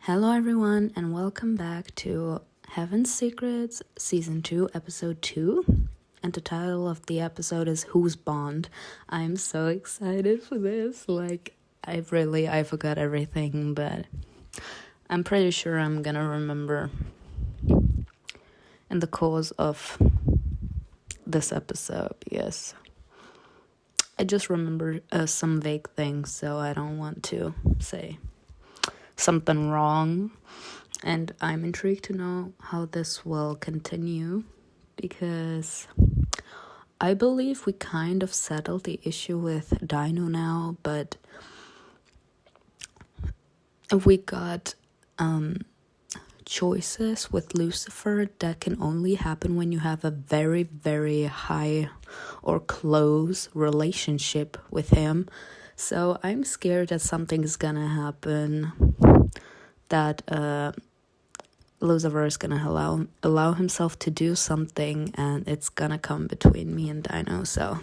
Hello everyone and welcome back to Heaven's Secrets Season 2 Episode 2. And the title of the episode is Who's Bont? I'm so excited for this. I forgot everything, but I'm pretty sure I'm gonna remember in the course of this episode, yes. I just remember some vague things, so I don't want to say something wrong, and I'm intrigued to know how this will continue because I believe we kind of settled the issue with Dino now, but we got choices with Lucifer that can only happen when you have a very, very high or close relationship with him. So I'm scared that something's gonna happen, that Lucifer is gonna allow himself to do something, and it's gonna come between me and Dino. So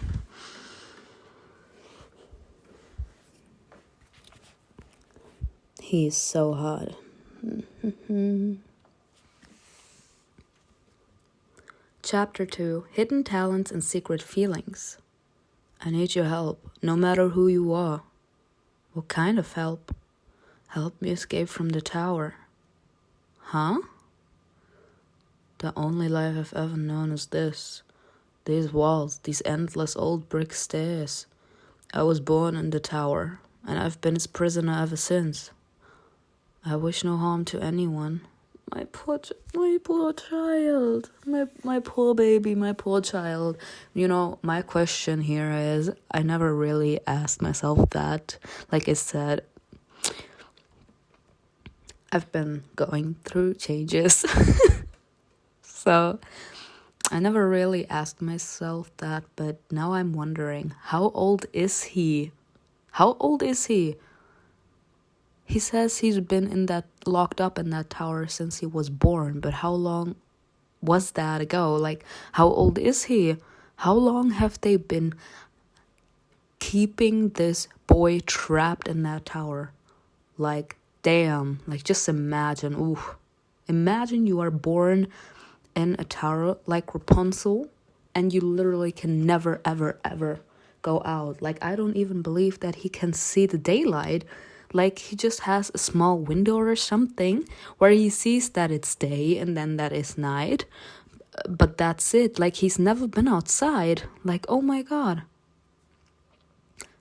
he's so hot. Chapter 2: Hidden Talents and Secret Feelings. I need your help, no matter who you are. What kind of help? Help me escape from the tower. Huh? The only life I've ever known is this. These walls, these endless old brick stairs. I was born in the tower, and I've been its prisoner ever since. I wish no harm to anyone. My poor child. My poor baby, my poor child. You know, my question here is, I never really asked myself that. Like I said, I've been going through changes. So I never really asked myself that, but now I'm wondering, how old is he? How old is he? He says he's been locked up in that tower since he was born, but how long was that ago? Like, how old is he? How long have they been keeping this boy trapped in that tower? Like, damn, like just imagine, imagine you are born in a tower like Rapunzel, and you literally can never, ever, ever go out. Like, I don't even believe that he can see the daylight. Like, he just has a small window or something where he sees that it's day and then that is night. But that's it. Like, he's never been outside. Like, oh my god.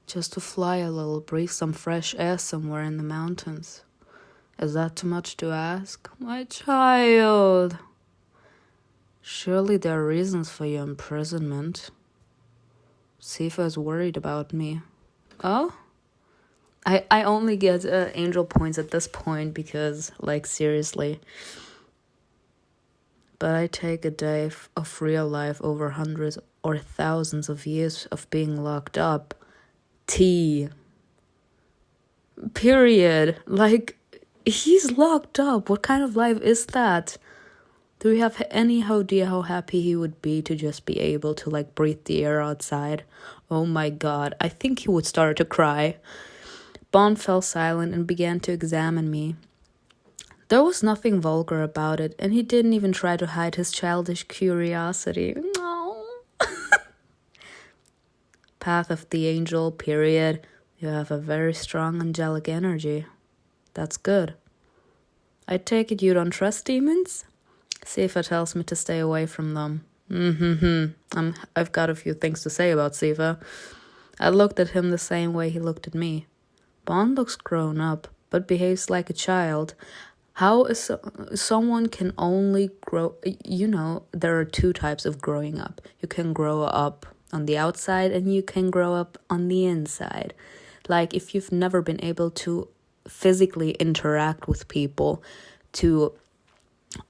Just to fly a little, breathe some fresh air somewhere in the mountains. Is that too much to ask? My child. Surely there are reasons for your imprisonment. Sifa is worried about me. Oh? I only get angel points at this point because, like, seriously. But I take a day of real life over hundreds or thousands of years of being locked up. T. Period. Like, he's locked up. What kind of life is that? Do we have any idea how happy he would be to just be able to, like, breathe the air outside? Oh my god, I think he would start to cry. Bont fell silent and began to examine me. There was nothing vulgar about it, and he didn't even try to hide his childish curiosity. No. Path of the angel, period. You have a very strong angelic energy. That's good. I take it you don't trust demons? Sifa tells me to stay away from them. I've got a few things to say about Sifa. I looked at him the same way he looked at me. Bont looks grown up, but behaves like a child. How is someone can only grow... You know, there are two types of growing up. You can grow up on the outside and you can grow up on the inside. Like, if you've never been able to physically interact with people, to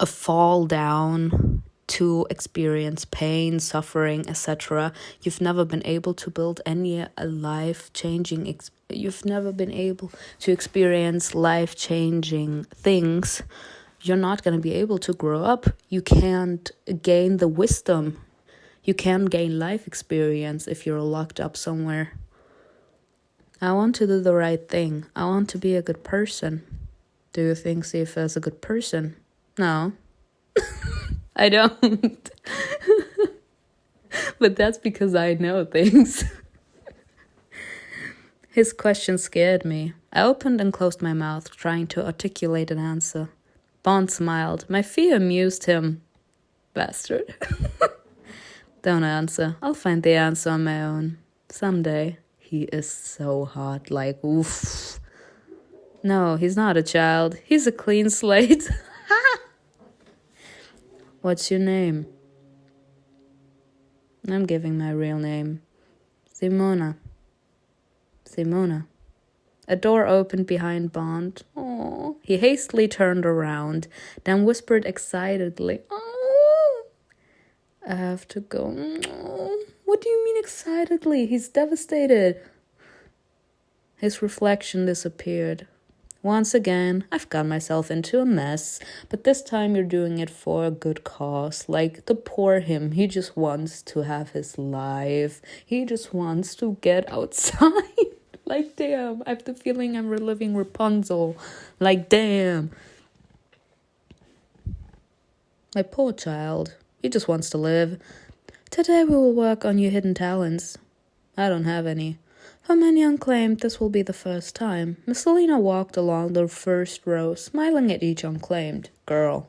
fall down, to experience pain, suffering, etc. You've never been able to build any life-changing you've never been able to experience life-changing things. You're not going to be able to grow up. You can't gain the wisdom. You can't gain life experience if you're locked up somewhere. I want to do the right thing. I want to be a good person. Do you think Sifa is a good person? No, I don't. But that's because I know things. His question scared me. I opened and closed my mouth, trying to articulate an answer. Bont smiled. My fear amused him. Bastard. Don't answer. I'll find the answer on my own. Someday. He is so hot, like, oof. No, he's not a child. He's a clean slate. What's your name? I'm giving my real name. Simona. A door opened behind Bont. Oh, he hastily turned around, then whispered excitedly, "Oh, I have to go." Oh, what do you mean excitedly? He's devastated. His reflection disappeared. Once again, I've got myself into a mess, but this time you're doing it for a good cause. Like the poor him, he just wants to have his life. He just wants to get outside. Like, damn, I have the feeling I'm reliving Rapunzel. Like, damn. My poor child. He just wants to live. Today we will work on your hidden talents. I don't have any. For many unclaimed, this will be the first time. Miss Selena walked along the first row, smiling at each unclaimed. Girl,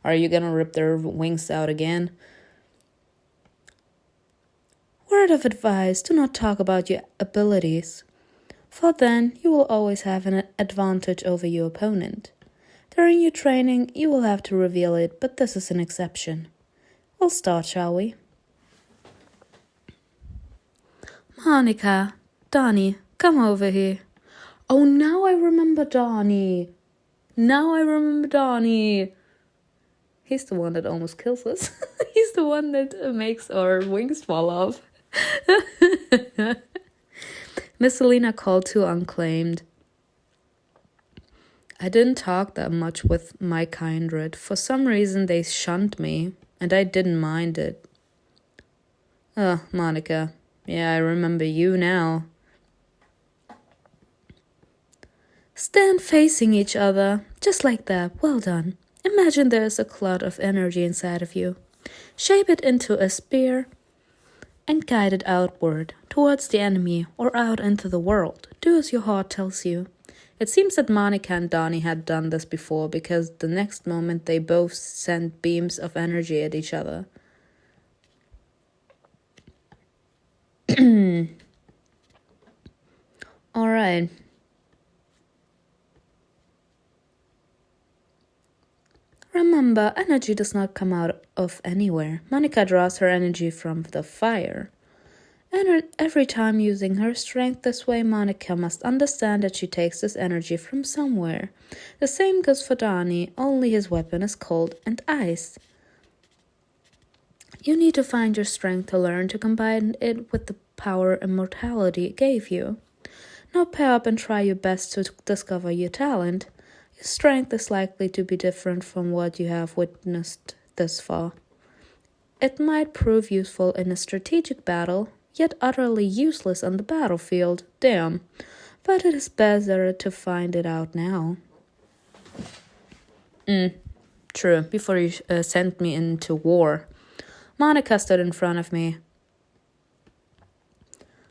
are you gonna rip their wings out again? Word of advice, do not talk about your abilities, for then you will always have an advantage over your opponent. During your training, you will have to reveal it, but this is an exception. We'll start, shall we? Monica, Donnie, come over here. Oh, now I remember Donnie. He's the one that almost kills us. He's the one that makes our wings fall off. Miss Selena called to unclaimed. I didn't talk that much with my kindred. For some reason they shunned me, and I didn't mind it. Oh, Monica. Yeah, I remember you now. Stand facing each other, just like that. Well done. Imagine there's a cloud of energy inside of you. Shape it into a spear and guide it outward, towards the enemy or out into the world. Do as your heart tells you. It seems that Monica and Donnie had done this before, because the next moment they both sent beams of energy at each other. All right. Remember, energy does not come out of anywhere. Monica draws her energy from the fire. And every time using her strength this way, Monica must understand that she takes this energy from somewhere. The same goes for Donnie, only his weapon is cold and ice. You need to find your strength to learn to combine it with the power immortality gave you. Now pair up and try your best to discover your talent. Your strength is likely to be different from what you have witnessed thus far. It might prove useful in a strategic battle, yet utterly useless on the battlefield. Damn. But it is better to find it out now. True, before you sent me into war. Monica stood in front of me.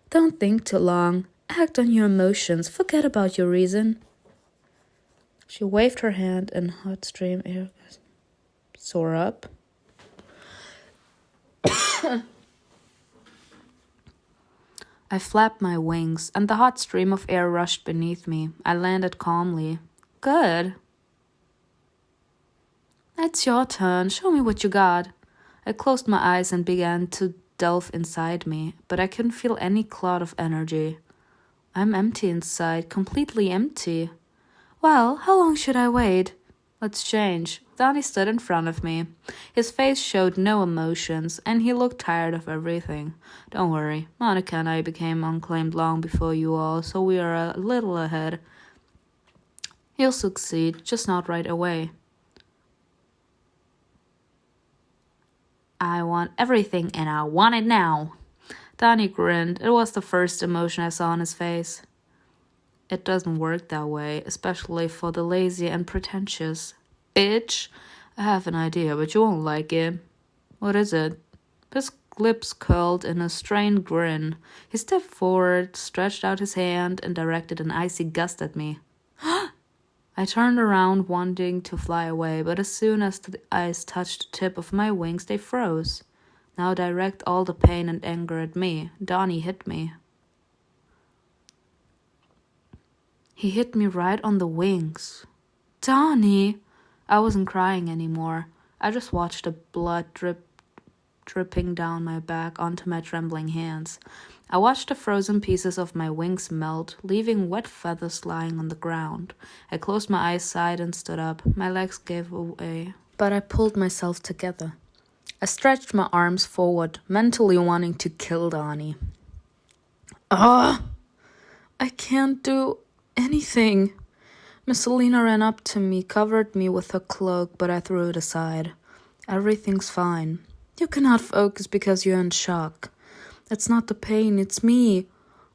Don't think too long. Act on your emotions. Forget about your reason. She waved her hand and hot stream air soared up. I flapped my wings, and the hot stream of air rushed beneath me. I landed calmly. Good. It's your turn. Show me what you got. I closed my eyes and began to delve inside me, but I couldn't feel any cloud of energy. I'm empty inside, completely empty. Well, how long should I wait? Let's change. Donnie stood in front of me. His face showed no emotions, and he looked tired of everything. Don't worry, Monica and I became unclaimed long before you all, so we are a little ahead. You'll succeed, just not right away. I want everything, and I want it now. Donnie grinned. It was the first emotion I saw on his face. It doesn't work that way, especially for the lazy and pretentious. Bitch, I have an idea, but you won't like it. What is it? His lips curled in a strained grin. He stepped forward, stretched out his hand, and directed an icy gust at me. I turned around, wanting to fly away, but as soon as the ice touched the tip of my wings, they froze. Now direct all the pain and anger at me. Donnie hit me. He hit me right on the wings. Donnie! I wasn't crying anymore. I just watched the blood dripping down my back onto my trembling hands. I watched the frozen pieces of my wings melt, leaving wet feathers lying on the ground. I closed my eyes wide and stood up. My legs gave way, but I pulled myself together. I stretched my arms forward, mentally wanting to kill Donnie. I can't do anything. Miss Selena ran up to me, covered me with her cloak, but I threw it aside. Everything's fine. You cannot focus because you're in shock. It's not the pain, it's me.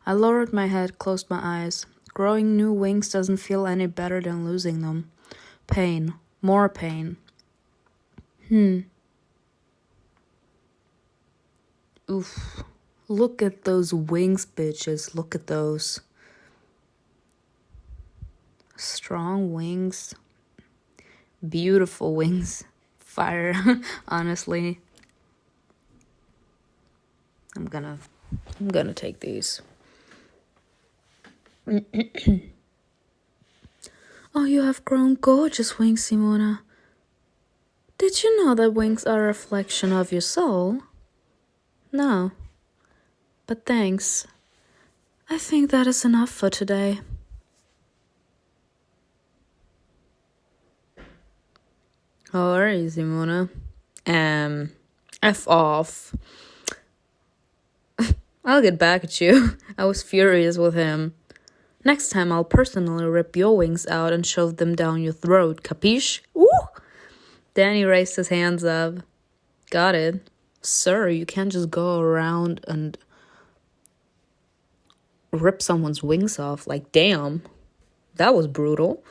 I lowered my head, closed my eyes. Growing new wings doesn't feel any better than losing them. Pain. More pain. Oof. Look at those wings, bitches. Look at those. Strong wings. Beautiful wings. Fire, honestly. I'm gonna take these. Oh, you have grown gorgeous wings, Simona. Did you know that wings are a reflection of your soul? No. But thanks. I think that is enough for today. How are you, Simona? F off. I'll get back at you. I was furious with him. Next time I'll personally rip your wings out and shove them down your throat, capiche? Ooh! Danny raised his hands up. Got it. Sir, you can't just go around and rip someone's wings off. Like, damn. That was brutal.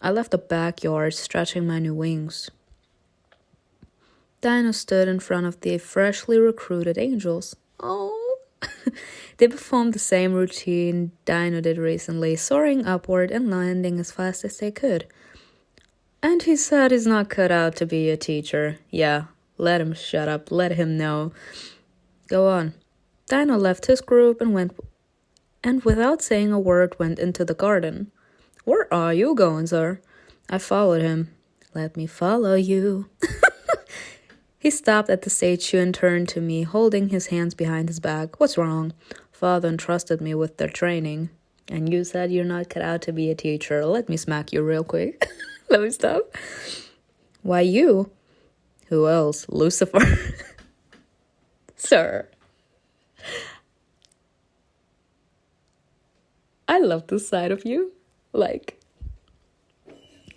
I left the backyard, stretching my new wings. Dino stood in front of the freshly recruited angels. Oh. They performed the same routine Dino did recently, soaring upward and landing as fast as they could. And he said he's not cut out to be a teacher. Yeah, let him shut up, let him know. Go on. Dino left his group and without saying a word went into the garden. Where are you going, sir? I followed him. Let me follow you. He stopped at the statue and turned to me, holding his hands behind his back. What's wrong? Father entrusted me with their training. And you said you're not cut out to be a teacher. Let me smack you real quick. Let me stop. Why you? Who else? Lucifer. Sir. I love this side of you. Like,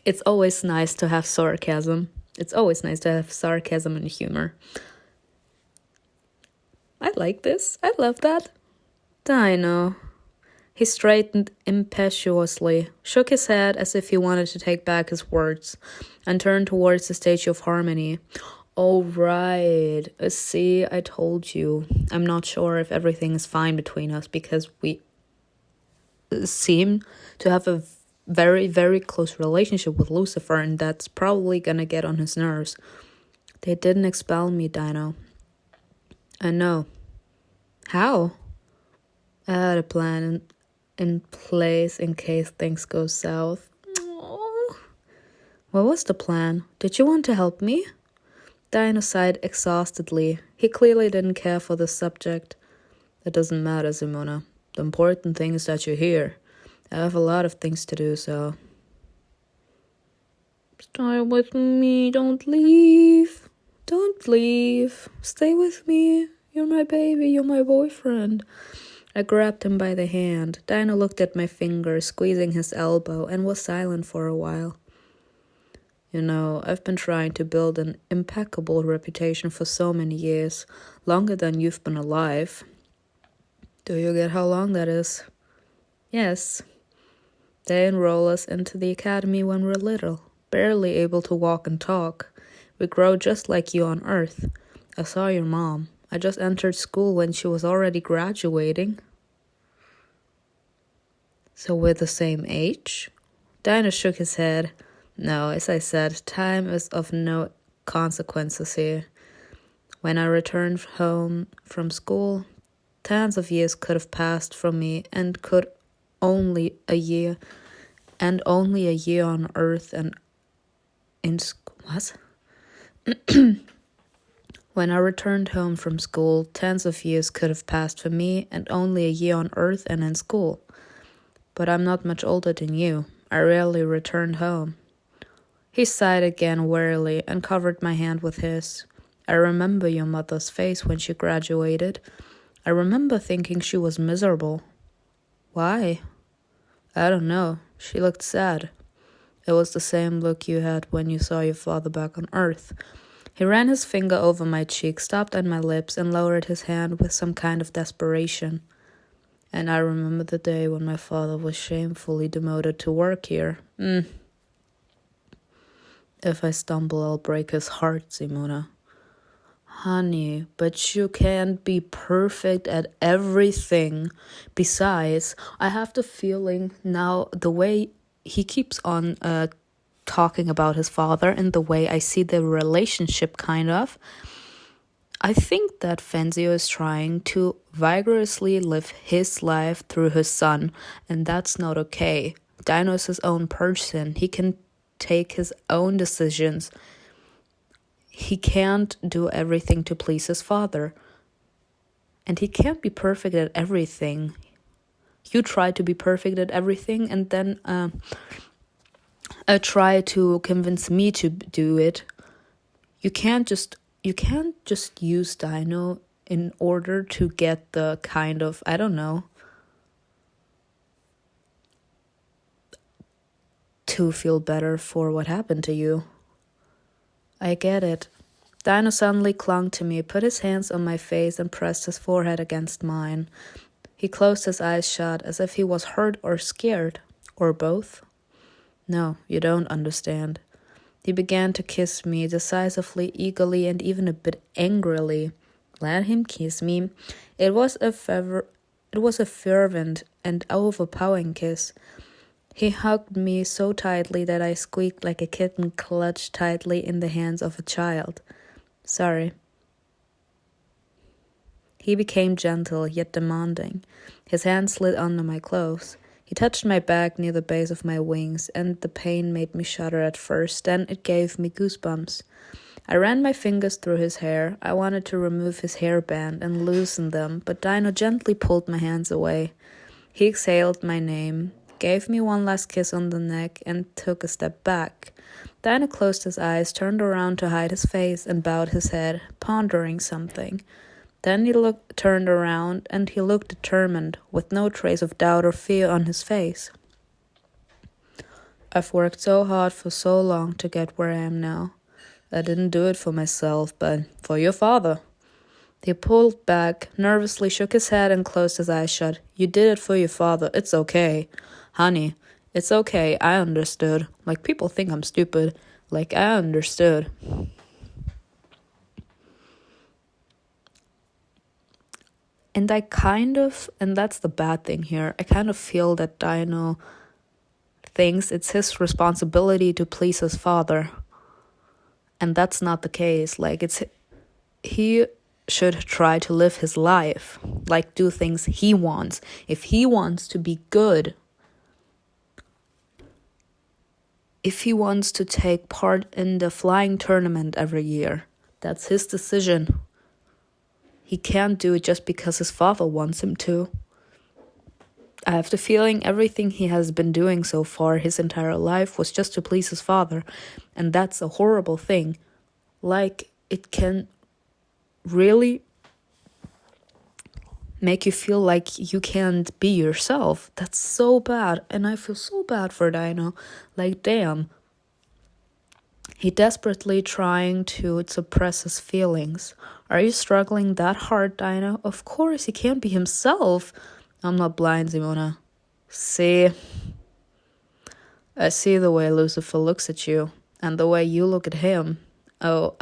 it's always nice to have sarcasm. It's always nice to have sarcasm and humor. I like this. I love that. Dino. He straightened impetuously, shook his head as if he wanted to take back his words, and turned towards the Statue of Harmony. Oh, right. See, I told you. I'm not sure if everything is fine between us because we seem to have a very, very close relationship with Lucifer, and that's probably gonna get on his nerves. They didn't expel me, Dino. I know. How? I had a plan in place in case things go south. Aww. What was the plan? Did you want to help me? Dino sighed exhaustedly. He clearly didn't care for the subject. It doesn't matter, Simona. The important thing is that you're here. I have a lot of things to do, so... Stay with me, don't leave. Don't leave. Stay with me. You're my baby, you're my boyfriend. I grabbed him by the hand. Dino looked at my finger, squeezing his elbow, and was silent for a while. You know, I've been trying to build an impeccable reputation for so many years, longer than you've been alive. Do you get how long that is? Yes. They enroll us into the academy when we're little, barely able to walk and talk. We grow just like you on Earth. I saw your mom. I just entered school when she was already graduating. So we're the same age? Dino shook his head. No, as I said, time is of no consequences here. When I returned home from school, tens of years could have passed from me and only a year on Earth and in what? When I returned home from school, tens of years could have passed for me and only a year on Earth and in school. But I'm not much older than you. I rarely returned home. He sighed again wearily and covered my hand with his. I remember your mother's face when she graduated. I remember thinking she was miserable. Why? I don't know. She looked sad. It was the same look you had when you saw your father back on Earth. He ran his finger over my cheek, stopped at my lips, and lowered his hand with some kind of desperation. And I remember the day when my father was shamefully demoted to work here. If I stumble, I'll break his heart, Simona. Honey, but you can't be perfect at everything. Besides, I have the feeling now the way he keeps on talking about his father and the way I see the relationship kind of, I think that Fenzio is trying to vigorously live his life through his son, and that's not okay. Dino is his own person. He can take his own decisions. He can't do everything to please his father. And he can't be perfect at everything. You try to be perfect at everything and then try to convince me to do it. You can't just use Dino in order to get the kind of, I don't know, to feel better for what happened to you. I get it. Dino suddenly clung to me, put his hands on my face and pressed his forehead against mine. He closed his eyes shut as if he was hurt or scared, or both. No, you don't understand. He began to kiss me decisively, eagerly, and even a bit angrily. Let him kiss me. It was a fervent and overpowering kiss. He hugged me so tightly that I squeaked like a kitten clutched tightly in the hands of a child. Sorry. He became gentle, yet demanding. His hand slid under my clothes. He touched my back near the base of my wings, and the pain made me shudder at first, then it gave me goosebumps. I ran my fingers through his hair. I wanted to remove his hairband and loosen them, but Dino gently pulled my hands away. He exhaled my name, gave me one last kiss on the neck, and took a step back. Dino closed his eyes, turned around to hide his face, and bowed his head, pondering something. Then he turned around, and he looked determined, with no trace of doubt or fear on his face. I've worked so hard for so long to get where I am now. I didn't do it for myself, but for your father. He pulled back, nervously shook his head, and closed his eyes shut. You did it for your father. It's okay. Honey, it's okay. I understood. Like, people think I'm stupid. Like, I understood. And and that's the bad thing here, I kind of feel that Dino thinks it's his responsibility to please his father. And that's not the case. Like, he should try to live his life, like do things he wants. If he wants to be good, if he wants to take part in the flying tournament every year, that's his decision. He can't do it just because his father wants him to. I have the feeling everything he has been doing so far his entire life was just to please his father, and that's a horrible thing. Like, it can really make you feel like you can't be yourself. That's so bad, and I feel so bad for Dino. Like, damn. He desperately trying to suppress his feelings. Are you struggling that hard, Dino? Of course, he can't be himself. I'm not blind, Simona. See? I see the way Lucifer looks at you, and the way you look at him. Oh,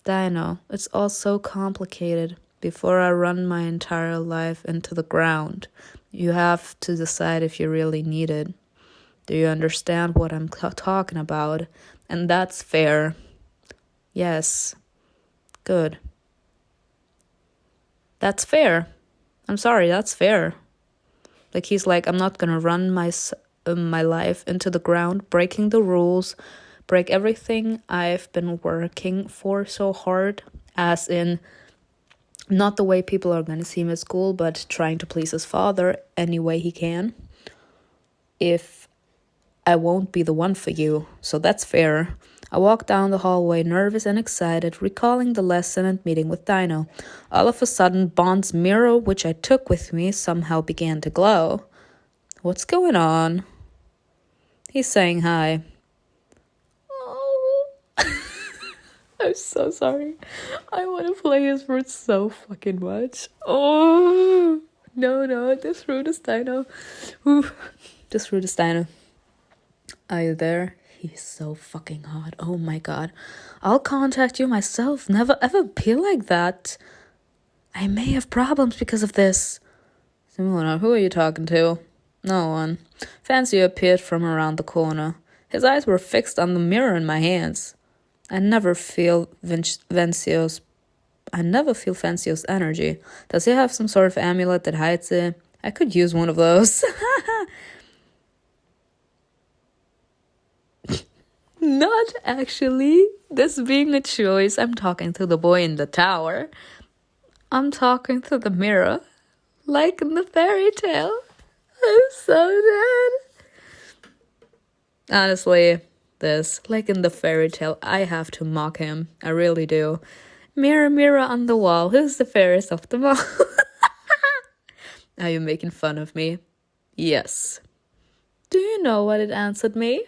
Dino, it's all so complicated. Before I run my entire life into the ground, you have to decide if you really need it. Do you understand what I'm talking about? And that's fair. Yes. Good. That's fair. I'm sorry, that's fair. Like, he's like, I'm not gonna run my life into the ground, breaking the rules, break everything I've been working for so hard, as in, not the way people are gonna see him at school, but trying to please his father any way he can. If I won't be the one for you, so that's fair. I walked down the hallway, nervous and excited, recalling the lesson and meeting with Dino. All of a sudden, Bont's mirror, which I took with me, somehow began to glow. What's going on? He's saying hi. Oh, I'm so sorry. I want to play his fruit so fucking much. Oh, no, this fruit is Dino. Ooh, this fruit is Dino. Are you there? He's so fucking hot. Oh my god. I'll contact you myself. Never ever be like that. I may have problems because of this. Simona, who are you talking to? No one. Fancy appeared from around the corner. His eyes were fixed on the mirror in my hands. I never feel Fancio's energy. Does he have some sort of amulet that hides it? I could use one of those. Not actually. This being a choice, I'm talking to the boy in the tower. I'm talking to the mirror. Like in the fairy tale. I'm so dead. Honestly, like in the fairy tale, I have to mock him. I really do. Mirror, mirror on the wall, who's the fairest of them all? Are you making fun of me? Yes. Do you know what it answered me?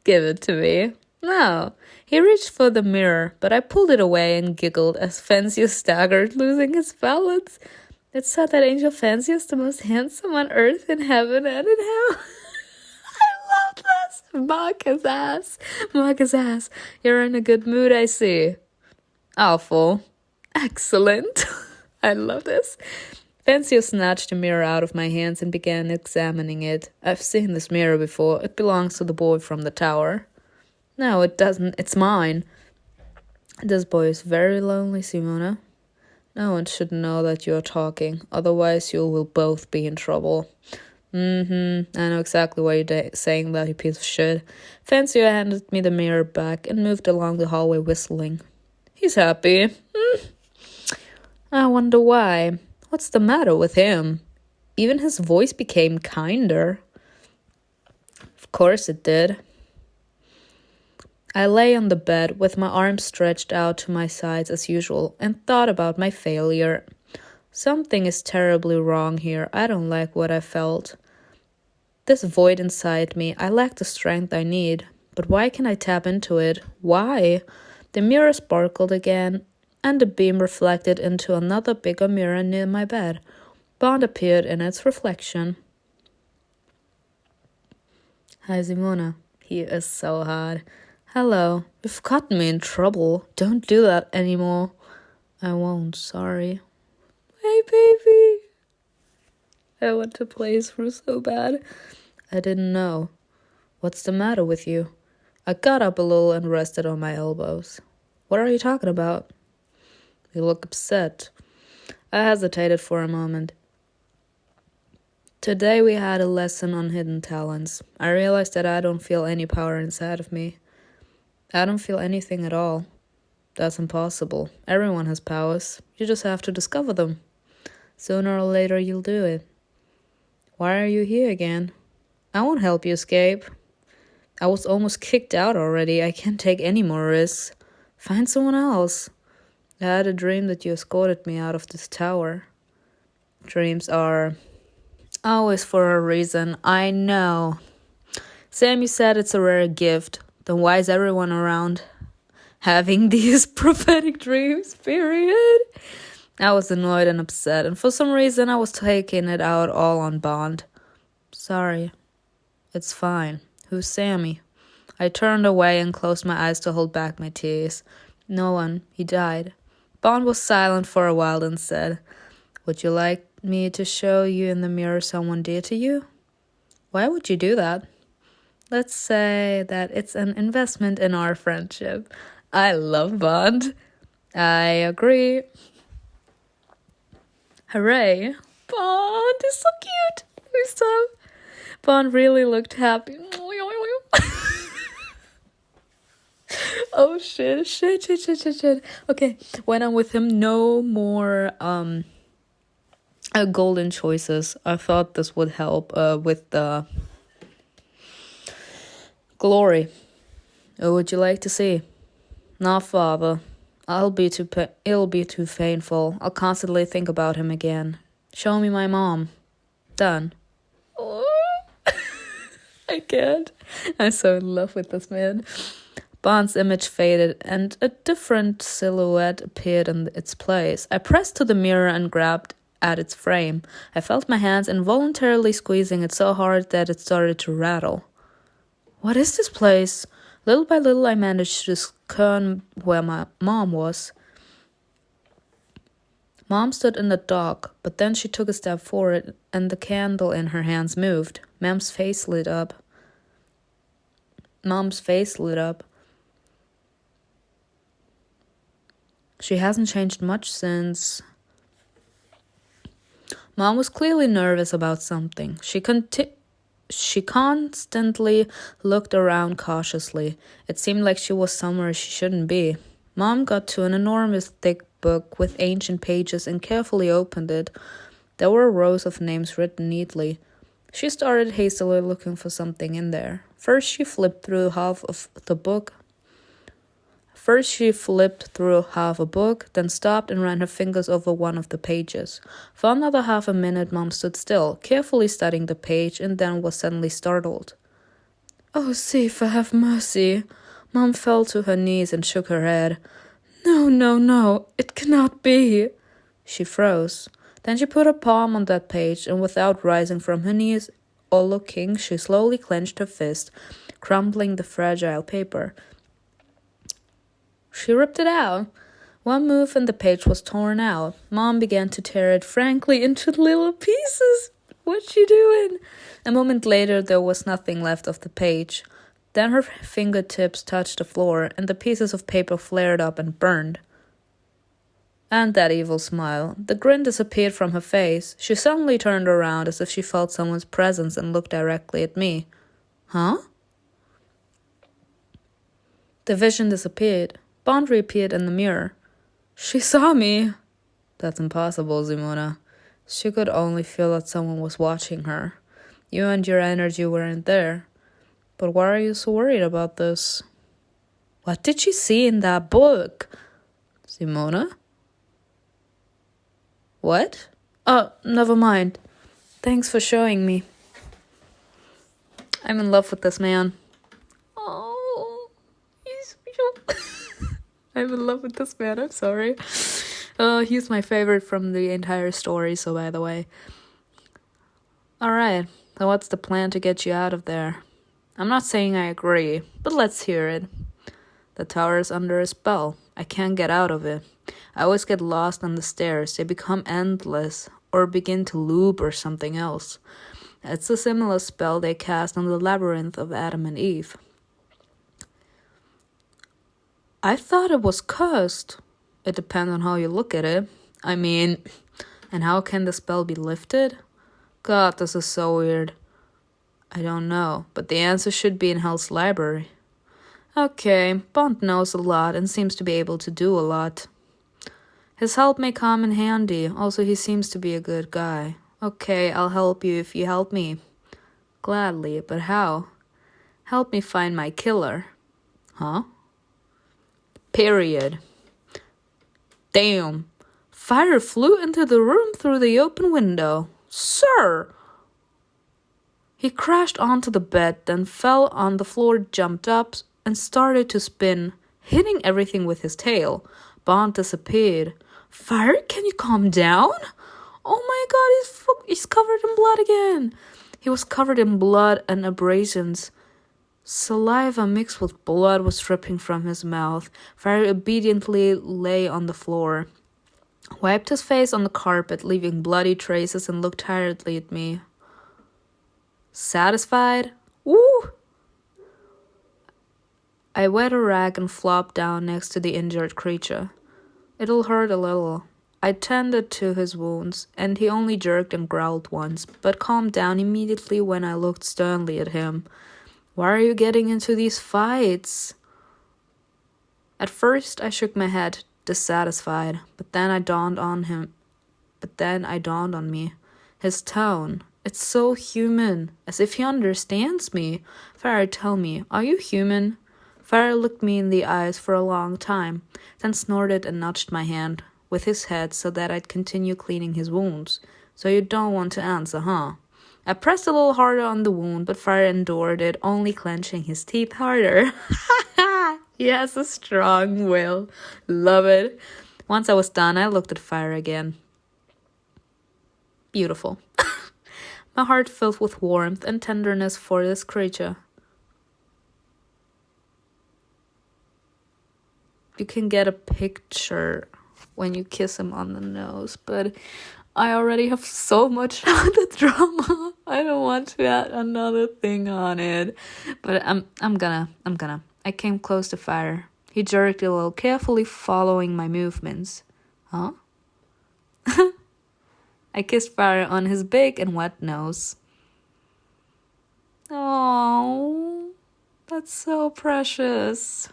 Give it to me. No. He reached for the mirror, but I pulled it away and giggled as Fancius staggered, losing his balance. It said that Angel Fancius the most handsome on earth, in heaven, and in hell. I love this. Mock his ass. You're in a good mood, I see. Awful. Excellent. I love this. Fancius snatched the mirror out of my hands and began examining it. I've seen this mirror before. It belongs to the boy from the tower. No, it doesn't. It's mine. This boy is very lonely, Simona. No one should know that you're talking. Otherwise, you will both be in trouble. I know exactly what you're saying, that you piece of shit. Fancier handed me the mirror back and moved along the hallway whistling. He's happy. I wonder why. What's the matter with him? Even his voice became kinder. Of course it did. I lay on the bed with my arms stretched out to my sides as usual and thought about my failure. Something is terribly wrong here. I don't like what I felt. This void inside me, I lack the strength I need. But why can't I tap into it? Why? The mirror sparkled again, and the beam reflected into another bigger mirror near my bed. Bont appeared in its reflection. Hi, Simona. He is so hot. Hello. You've gotten me in trouble. Don't do that anymore. I won't, sorry. Hey, baby. I want to play through so bad. I didn't know. What's the matter with you? I got up a little and rested on my elbows. What are you talking about? You look upset. I hesitated for a moment. Today we had a lesson on hidden talents. I realized that I don't feel any power inside of me. I don't feel anything at all. That's impossible. Everyone has powers. You just have to discover them. Sooner or later you'll do it. Why are you here again? I won't help you escape. I was almost kicked out already. I can't take any more risks. Find someone else. I had a dream that you escorted me out of this tower. Dreams are always for a reason. I know. Sammy said it's a rare gift. Then why is everyone around having these prophetic dreams, period? I was annoyed and upset, and for some reason I was taking it out all on Bont. Sorry. It's fine. Who's Sammy? I turned away and closed my eyes to hold back my tears. No one. He died. Bond was silent for a while and said, Would you like me to show you in the mirror someone dear to you? Why would you do that? Let's say that it's an investment in our friendship. I love Bond. I agree. Hooray. Bond is so cute. Bond really looked happy. Oh shit. Okay, when I'm with him, no more golden choices. I thought this would help with the glory. What would you like to see? No, father. It'll be too painful. I'll constantly think about him again. Show me my mom. Done. Oh, I can't. I'm so in love with this man. Bond's image faded, and a different silhouette appeared in its place. I pressed to the mirror and grabbed at its frame. I felt my hands involuntarily squeezing it so hard that it started to rattle. What is this place? Little by little, I managed to discern where my mom was. Mom stood in the dock, but then she took a step forward, and the candle in her hands moved. Mom's face lit up. She hasn't changed much since. Mom was clearly nervous about something. She constantly looked around cautiously. It seemed like she was somewhere she shouldn't be. Mom got to an enormous thick book with ancient pages and carefully opened it. There were rows of names written neatly. She started hastily looking for something in there. First she flipped through half a book, then stopped and ran her fingers over one of the pages. For another half a minute, Mom stood still, carefully studying the page, and then was suddenly startled. Oh, Sifa, have mercy. Mom fell to her knees and shook her head. No, it cannot be. She froze. Then she put her palm on that page, and without rising from her knees or looking, she slowly clenched her fist, crumpling the fragile paper. She ripped it out. One move and the page was torn out. Mom began to tear it frankly into little pieces. What's she doing? A moment later, there was nothing left of the page. Then her fingertips touched the floor, and the pieces of paper flared up and burned. And that evil smile. The grin disappeared from her face. She suddenly turned around as if she felt someone's presence and looked directly at me. Huh? The vision disappeared. Bond reappeared in the mirror. She saw me. That's impossible, Simona. She could only feel that someone was watching her. You and your energy weren't there. But why are you so worried about this? What did she see in that book? Simona? What? Oh, never mind. Thanks for showing me. I'm in love with this man. Oh, he's I'm in love with this man, I'm sorry. He's my favorite from the entire story, so by the way. Alright, so what's the plan to get you out of there? I'm not saying I agree, but let's hear it. The tower is under a spell. I can't get out of it. I always get lost on the stairs. They become endless, or begin to loop or something else. It's a similar spell they cast on the labyrinth of Adam and Eve. I thought it was cursed. It depends on how you look at it. I mean, and how can the spell be lifted? God, this is so weird. I don't know, but the answer should be in Hell's library. Okay, Bont knows a lot and seems to be able to do a lot. His help may come in handy. Also, he seems to be a good guy. Okay, I'll help you if you help me. Gladly, but how? Help me find my killer. Huh? Period. Damn. Fire flew into the room through the open window. Sir! He crashed onto the bed, then fell on the floor, jumped up, and started to spin, hitting everything with his tail. Bont disappeared. Fire, can you calm down? Oh my god, he's covered in blood again. He was covered in blood and abrasions. Saliva mixed with blood was dripping from his mouth. Fire obediently lay on the floor, wiped his face on the carpet, leaving bloody traces, and looked tiredly at me. Satisfied? Woo! I wet a rag and flopped down next to the injured creature. It'll hurt a little. I tended to his wounds, and he only jerked and growled once, but calmed down immediately when I looked sternly at him. Why are you getting into these fights? At first, I shook my head, dissatisfied, but then I dawned on me. His tone. It's so human, as if he understands me. Farah, tell me, are you human? Farah looked me in the eyes for a long time, then snorted and nudged my hand with his head so that I'd continue cleaning his wounds. So you don't want to answer, huh? I pressed a little harder on the wound, but Farah endured it, only clenching his teeth harder. He has a strong will. Love it. Once I was done, I looked at Farah again. Beautiful. My heart filled with warmth and tenderness for this creature. You can get a picture when you kiss him on the nose, but I already have so much on the drama. I don't want to add another thing on it. But I'm gonna. I came close to Fire. He jerked a little, carefully following my movements. Huh? I kissed Fire on his big and wet nose. Oh, that's so precious.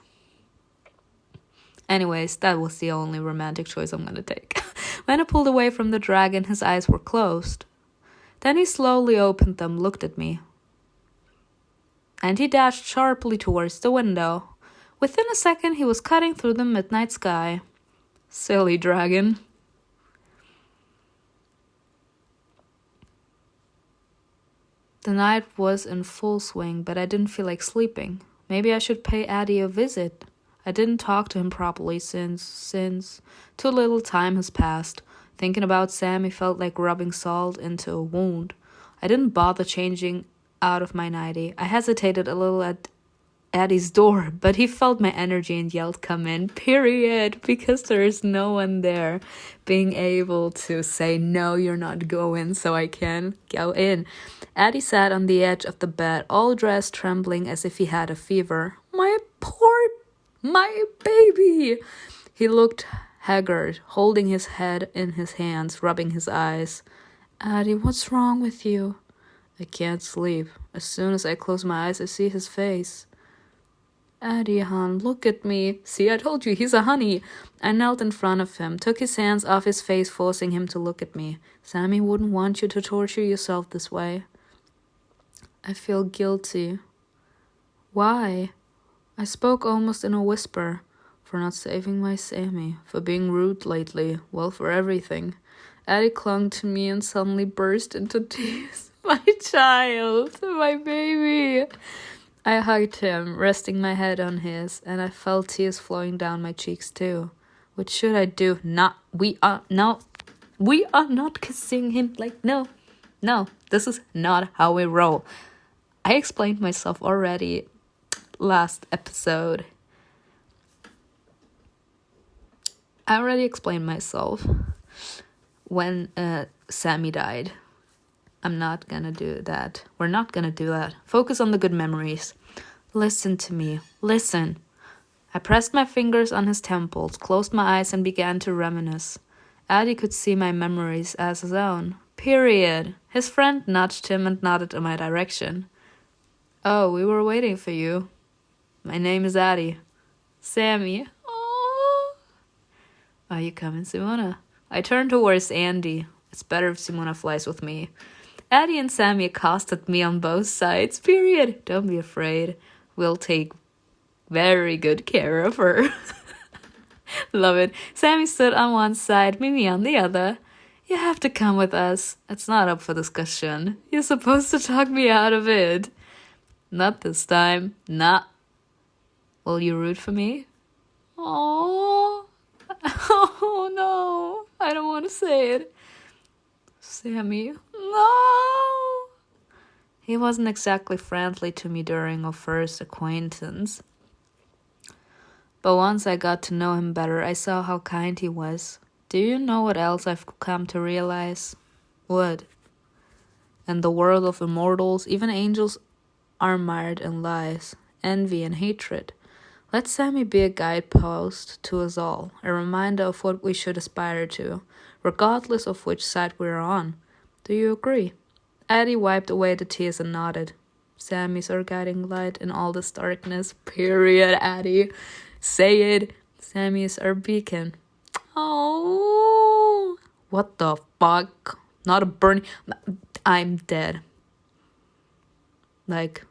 Anyways, that was the only romantic choice I'm gonna take. When I pulled away from the dragon, his eyes were closed. Then he slowly opened them, looked at me. And he dashed sharply towards the window. Within a second, he was cutting through the midnight sky. Silly dragon. The night was in full swing, but I didn't feel like sleeping. Maybe I should pay Addie a visit. I didn't talk to him properly since too little time has passed. Thinking about Sammy felt like rubbing salt into a wound. I didn't bother changing out of my nightie. I hesitated a little at Addie's door, but he felt my energy and yelled, "Come in," period, because there is no one there. Being able to say, "No, you're not going," so I can go in. Addie sat on the edge of the bed, all dressed, trembling as if he had a fever. My baby! He looked haggard, holding his head in his hands, rubbing his eyes. "Addie, what's wrong with you?" "I can't sleep. As soon as I close my eyes, I see his face." "Addie, hon, look at me. See, I told you, he's a honey." I knelt in front of him, took his hands off his face, forcing him to look at me. "Sammy wouldn't want you to torture yourself this way." "I feel guilty." "Why?" I spoke almost in a whisper. "For not saving my Sammy, for being rude lately, well, for everything." Addie clung to me and suddenly burst into tears. "My child, my baby." I hugged him, resting my head on his, and I felt tears flowing down my cheeks too. What should I do? We are not kissing him. No, this is not how we roll. I explained myself already last episode. I already explained myself when Sammy died. I'm not gonna do that. We're not gonna do that. Focus on the good memories. Listen to me. Listen. I pressed my fingers on his temples, closed my eyes, and began to reminisce. Addie could see my memories as his own. Period. His friend nudged him and nodded in my direction. "Oh, we were waiting for you. My name is Addie." "Sammy." "Oh." "Are you coming, Simona?" I turned towards Andy. It's better if Simona flies with me. Addie and Sammy accosted me on both sides. Period. Don't be afraid. We'll take very good care of her. Love it. Sammy stood on one side, Mimi on the other. "You have to come with us. It's not up for discussion. You're supposed to talk me out of it." "Not this time. Nah." "Will you root for me?" "Oh, Oh no, I don't want to say it. Sammy, no! He wasn't exactly friendly to me during our first acquaintance. But once I got to know him better, I saw how kind he was. Do you know what else I've come to realize? What? In the world of immortals, even angels are mired in lies, envy, and hatred. Let Sammy be a guidepost to us all, a reminder of what we should aspire to, regardless of which side we're on. Do you agree? Addie wiped away the tears and nodded. Sammy's our guiding light in all this darkness. Period, Addie. Say it. Sammy is our beacon. Oh, what the fuck? Not a burning. I'm dead. Like,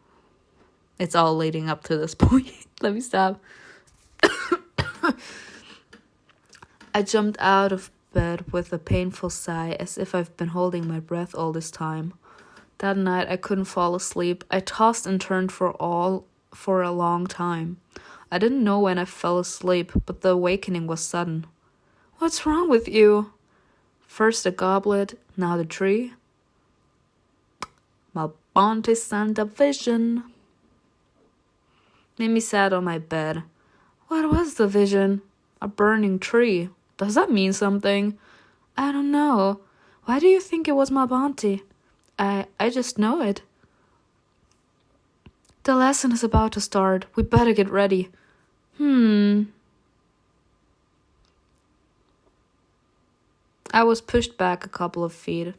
it's all leading up to this point. Let me stop. I jumped out of bed with a painful sigh, as if I've been holding my breath all this time. That night I couldn't fall asleep. I tossed and turned for a long time. I didn't know when I fell asleep, but the awakening was sudden. What's wrong with you? First the goblet, now the tree. My Bont sent a vision. Mimi sat on my bed. What was the vision? A burning tree. Does that mean something? I don't know. Why do you think it was my Bonte? I just know it. The lesson is about to start. We better get ready. I was pushed back a couple of feet.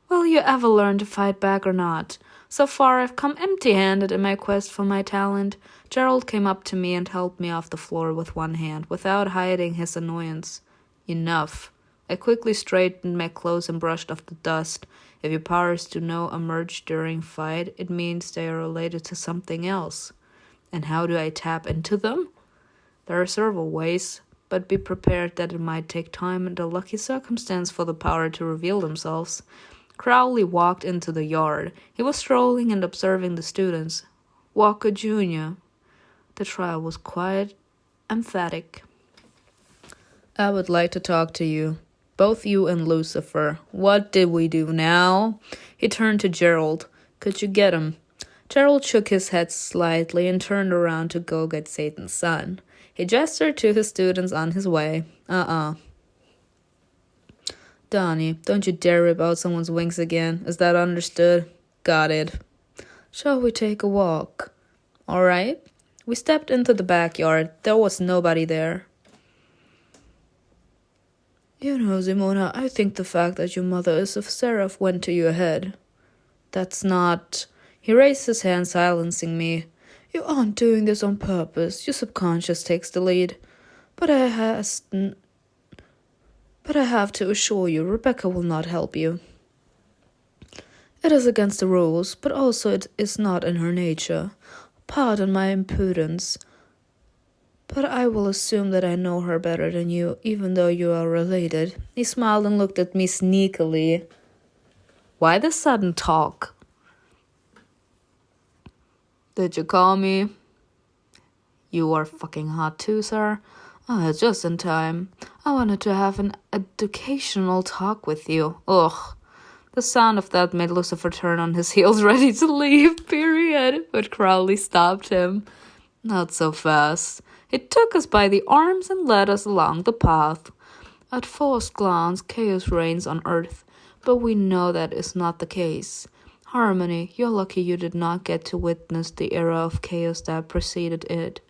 Will you ever learn to fight back or not? So far I've come empty-handed in my quest for my talent. Gerald came up to me and helped me off the floor with one hand, without hiding his annoyance. Enough. I quickly straightened my clothes and brushed off the dust. If your powers do not emerge during fight, it means they are related to something else. And how do I tap into them? There are several ways, but be prepared that it might take time and a lucky circumstance for the power to reveal themselves. Crowley walked into the yard. He was strolling and observing the students. Walker Jr. The trial was quite emphatic. I would like to talk to you. Both you and Lucifer. What did we do now? He turned to Gerald. Could you get him? Gerald shook his head slightly and turned around to go get Satan's son. He gestured to his students on his way. Donnie, don't you dare rip out someone's wings again. Is that understood? Got it. Shall we take a walk? All right. We stepped into the backyard. There was nobody there. You know, Simona, I think the fact that your mother is a seraph went to your head. That's not... He raised his hand, silencing me. You aren't doing this on purpose. Your subconscious takes the lead. But I have to assure you, Rebecca will not help you. It is against the rules, but also it is not in her nature. Pardon my impudence, but I will assume that I know her better than you, even though you are related. He smiled and looked at me sneakily. Why the sudden talk? Did you call me? You are fucking hot too, sir. Oh, just in time. I wanted to have an educational talk with you. Ugh. The sound of that made Lucifer turn on his heels, ready to leave, period. But Crowley stopped him. Not so fast. He took us by the arms and led us along the path. At first glance, chaos reigns on earth, but we know that is not the case. Harmony, you're lucky you did not get to witness the era of chaos that preceded it.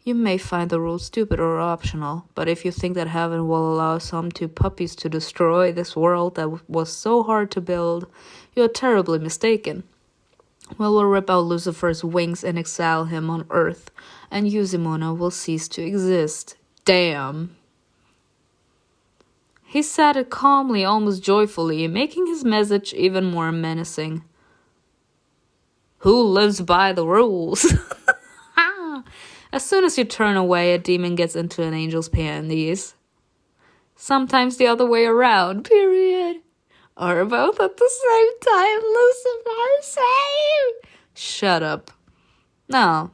You may find the rules stupid or optional, but if you think that heaven will allow some two puppies to destroy this world that was so hard to build, you are terribly mistaken. We will rip out Lucifer's wings and exile him on earth, and you, Simona, will cease to exist. Damn. He said it calmly, almost joyfully, making his message even more menacing. Who lives by the rules? As soon as you turn away, a demon gets into an angel's panties. Sometimes the other way around, period. Or both at the same time, Lucifer, same. Shut up. No.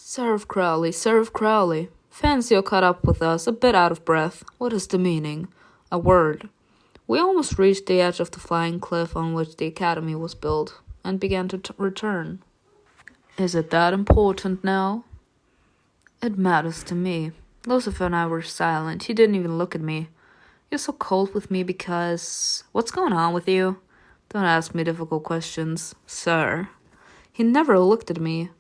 Serve Crowley. Fancio caught up with us, a bit out of breath. What is the meaning? A word. We almost reached the edge of the flying cliff on which the academy was built, and began to return. Is it that important now? It matters to me. Lucifer and I were silent. He didn't even look at me. You're so cold with me because... What's going on with you? Don't ask me difficult questions, sir. He never looked at me.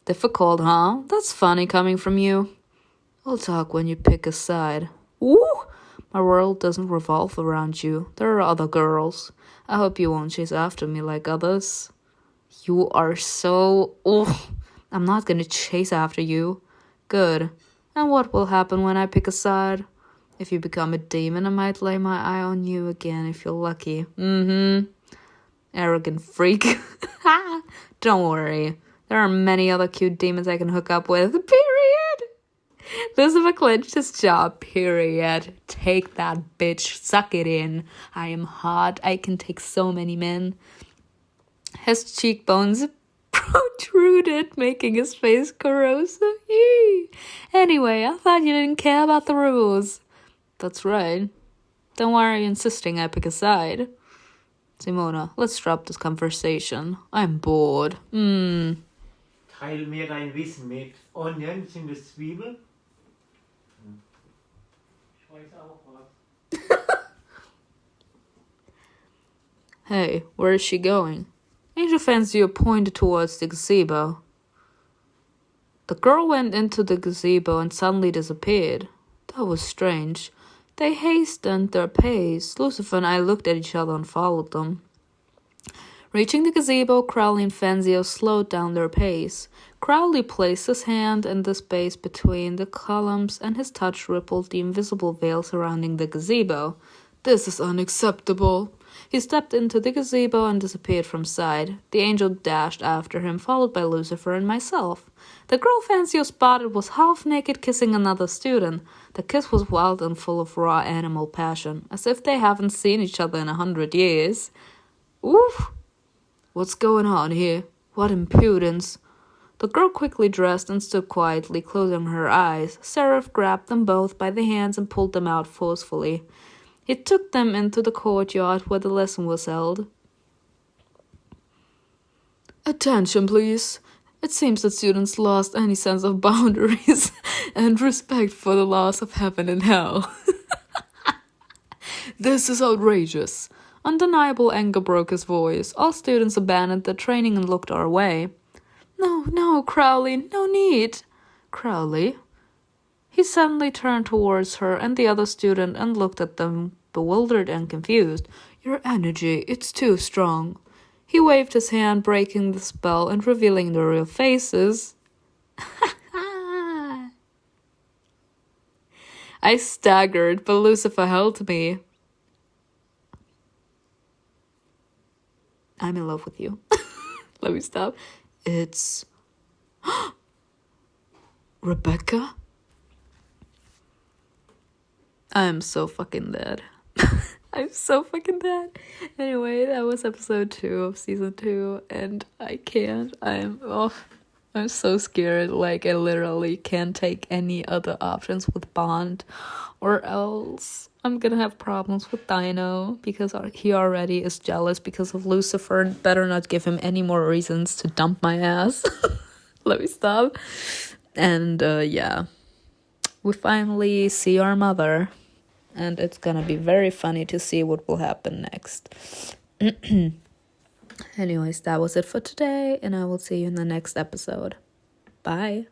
Difficult, huh? That's funny coming from you. We'll talk when you pick a side. Ooh! My world doesn't revolve around you. There are other girls. I hope you won't chase after me like others. You are so... Oh, I'm not gonna chase after you. Good. And what will happen when I pick a side? If you become a demon, I might lay my eye on you again if you're lucky. Arrogant freak. Don't worry. There are many other cute demons I can hook up with. Period. Lucifer clenched his jaw. Period. Take that, bitch. Suck it in. I am hot. I can take so many men. His cheekbones protruded, making his face corrosive. Yee. Anyway, I thought you didn't care about the rules. That's right. Then why are you insisting I pick a side? Simona, let's drop this conversation. I'm bored. Teil mir dein Wissen mit. Onion, sind das Zwiebeln? Ich weiß auch was. Hey, where is she going? Angel Fancio pointed towards the gazebo. The girl went into the gazebo and suddenly disappeared. That was strange. They hastened their pace. Lucifer and I looked at each other and followed them. Reaching the gazebo, Crowley and Fancio slowed down their pace. Crowley placed his hand in the space between the columns, and his touch rippled the invisible veil surrounding the gazebo. This is unacceptable. He stepped into the gazebo and disappeared from sight. The angel dashed after him, followed by Lucifer and myself. The girl Fancio spotted was half-naked kissing another student. The kiss was wild and full of raw animal passion, as if they haven't seen each other in 100 years. Oof! What's going on here? What impudence! The girl quickly dressed and stood quietly, closing her eyes. Seraph grabbed them both by the hands and pulled them out forcefully. He took them into the courtyard where the lesson was held. Attention, please. It seems that students lost any sense of boundaries and respect for the laws of heaven and hell. This is outrageous. Undeniable anger broke his voice. All students abandoned their training and looked our way. No, Crowley, no need. Crowley? He suddenly turned towards her and the other student and looked at them, bewildered and confused. Your energy, it's too strong. He waved his hand, breaking the spell and revealing their real faces. I staggered, but Lucifer held me. I'm in love with you. Let me stop. It's... Rebecca? I'm so fucking dead. I'm so fucking dead. Anyway, that was episode 2 of season 2, and I can't. I'm so scared. Like, I literally can't take any other options with Bont, or else I'm gonna have problems with Dino because he already is jealous because of Lucifer, and better not give him any more reasons to dump my ass. Let me stop. And yeah, we finally see our mother, and it's gonna be very funny to see what will happen next. Anyways, that was it for today, and I will see you in the next episode. Bye.